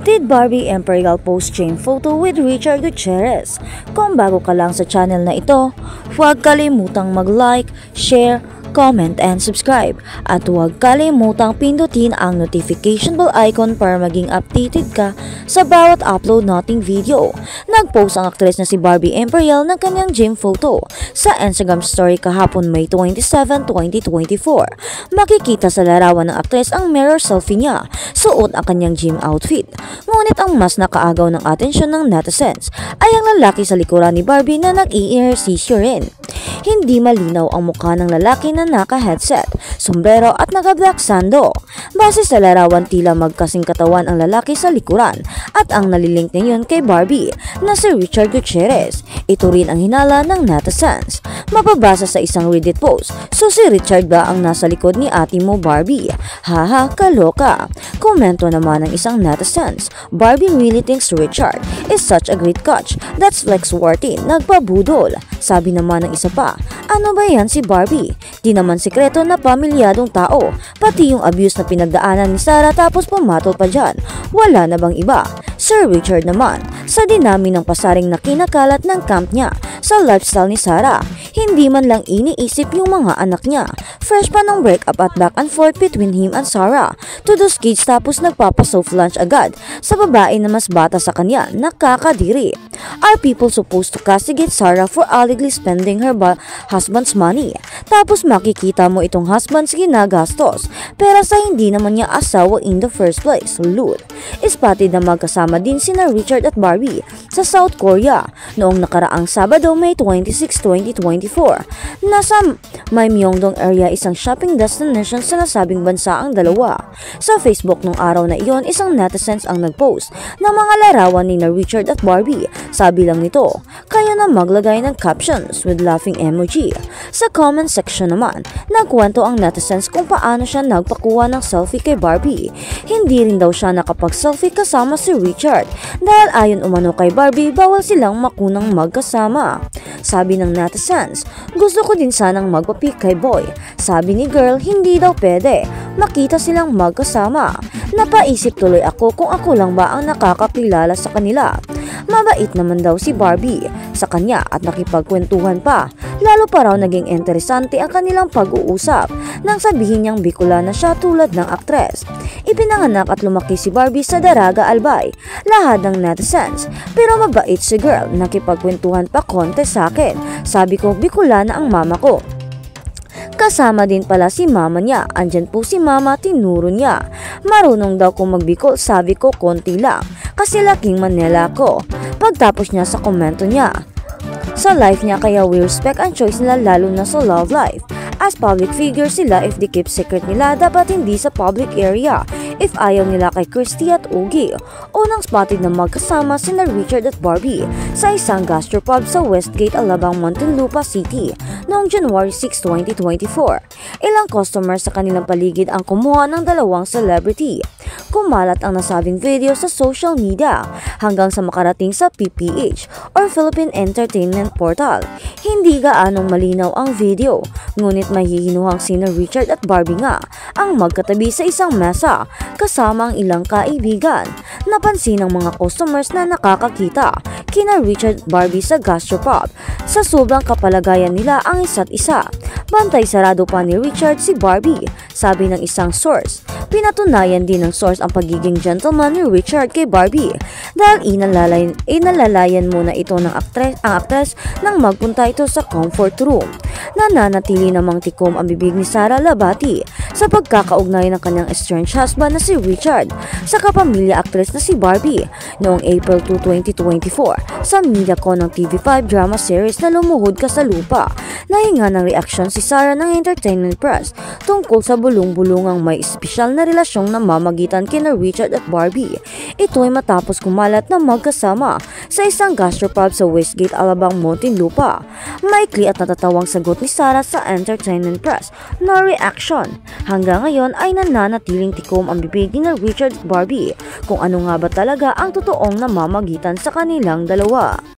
Did Barbie Imperial post chain photo with Richard Gutierrez? Kung bago ka lang sa channel na ito, huwag kalimutang mag-like, share, comment, and subscribe. At huwag kalimutang pindutin ang notification bell icon para maging updated ka sa bawat upload nating video. Nag-post ang aktres na si Barbie Imperial ng kanyang gym photo sa Instagram story kahapon May 27, 2024. Makikita sa larawan ng aktres ang mirror selfie niya, suot ang kanyang gym outfit. Ngunit ang mas nakaagaw ng atensyon ng netizens ay ang lalaki sa likuran ni Barbie na nag-i-ehersisyo rin. Hindi malinaw ang mukha ng lalaki na naka-headset, sombrero at naka-black sando. Base sa larawan, tila magkasing katawan ang lalaki sa likuran at ang nalilink niyon kay Barbie na si Richard Gutierrez. Ito rin ang hinala ng netizens. Mababasa sa isang Reddit post, so si Richard ba ang nasa likod ni ate mo Barbie? Haha, kaloka. Komento naman ng isang netizens, Barbie really thinks Richard is such a great coach. That's flex-worthy, nagpabudol. Sabi naman ng isa pa, ano ba yan si Barbie? Di naman sikreto na pamilyadong tao, pati yung abuse na pinagdaanan ni Sarah tapos pumatol pa dyan. Wala na bang iba? Sir Richard naman, sa dinami ng pasaring na kinakalat ng camp niya sa lifestyle ni Sarah, hindi man lang iniisip yung mga anak niya. Fresh pa ng breakup at back and forth between him and Sarah. To those kids tapos nagpapasoft lunch agad sa babae na mas bata sa kanya, nakakadiri. Are people supposed to castigate Sarah for allegedly spending her husband's money? Tapos makikita mo itong husband's ginagastos, pero sa hindi naman niya asawa in the first place. Lud. Spotted na magkasama din sina Richard at Barbie sa South Korea noong nakaraang Sabado, May 26, 2024. Nasa Myeongdong area, isang shopping destination sa nasabing bansa ang dalawa. Sa Facebook nung araw na iyon, isang netizens ang nagpost ng mga larawan ni Richard at Barbie. Sabi lang nito, kaya na maglagay ng captions with laughing emoji. Sa comment section naman, nagkwento ang netizens kung paano siya nagpakuha ng selfie kay Barbie. Hindi rin daw siya nakapag-selfie kasama si Richard dahil ayon umano kay Barbie, bawal silang makunang magkasama. Sabi ng netizens, gusto ko din sanang magpa-pic kay Boy. Sabi ni girl, hindi daw pwede makita silang magkasama. Napaisip tuloy ako kung ako lang ba ang nakakakilala sa kanila. Mabait naman daw si Barbie sa kanya at nakipagkwentuhan pa. Lalo pa raw naging interesante ang kanilang pag-uusap nang sabihin niyang Bicol na siya tulad ng aktres. Ipinanganak at lumaki si Barbie sa Daraga, Albay. Lahat ng netizens, pero mabait si girl, nakipagkwentuhan pa konti sa akin. Sabi ko Bicolana ang mama ko. Kasama din pala si mama niya. Andyan po si mama, tinuro niya. Marunong daw kung magbikol, sabi ko konti lang. Kasi laking Manila ko. Pagtapos niya sa komento niya sa life niya, kaya we respect ang choice nila lalo na sa love life. As public figure sila, if they keep secret nila, dapat hindi sa public area. If ayaw nila kay Christy at Ogie. Unang spotted na magkasama sina Richard at Barbie sa isang gastropub sa Westgate, Alabang, Muntinlupa City noong January 6, 2024. Ilang customers sa kanilang paligid ang kumuha ng dalawang celebrity. Kumalat ang nasabing video sa social media hanggang sa makarating sa PPH or Philippine Entertainment Portal. Hindi gaanong malinaw ang video, ngunit mahihinuhang sina Richard at Barbie nga ang magkatabi sa isang mesa kasama ang ilang kaibigan. Napansin ng mga customers na nakakakita kina Richard at Barbie sa gastropub. Sa sobrang kapalagayan nila ang isa't isa. Bantay sarado pa ni Richard si Barbie, sabi ng isang source. Pinatunayan din ng source ang pagiging gentleman ni Richard kay Barbie dahil inalalayan muna ito ng aktres nang magpunta ito sa comfort room. Nananatili namang tikom ang bibig ni Sarah Labati sa pagkakaugnay ng kanyang estranged husband na si Richard sa kapamilya aktres na si Barbie noong April 2, 2024 sa MediaCon ng TV5 drama series na Lumuhod Ka sa Lupa. Nahinga ng reaksyon si Sarah ng Entertainment Press tungkol sa bulong-bulungang may espesyal na relasyong namamagitan kina Richard at Barbie. Ito ay matapos kumalat na magkasama sa isang gastropub sa Westgate, Alabang, Muntinlupa. Maikli at natatawang sagot ni Sarah sa Entertainment Press na reaction. Hanggang ngayon ay nananatiling tikom ang bibig ni Richard at Barbie kung ano nga ba talaga ang totoong namamagitan sa kanilang dalawa.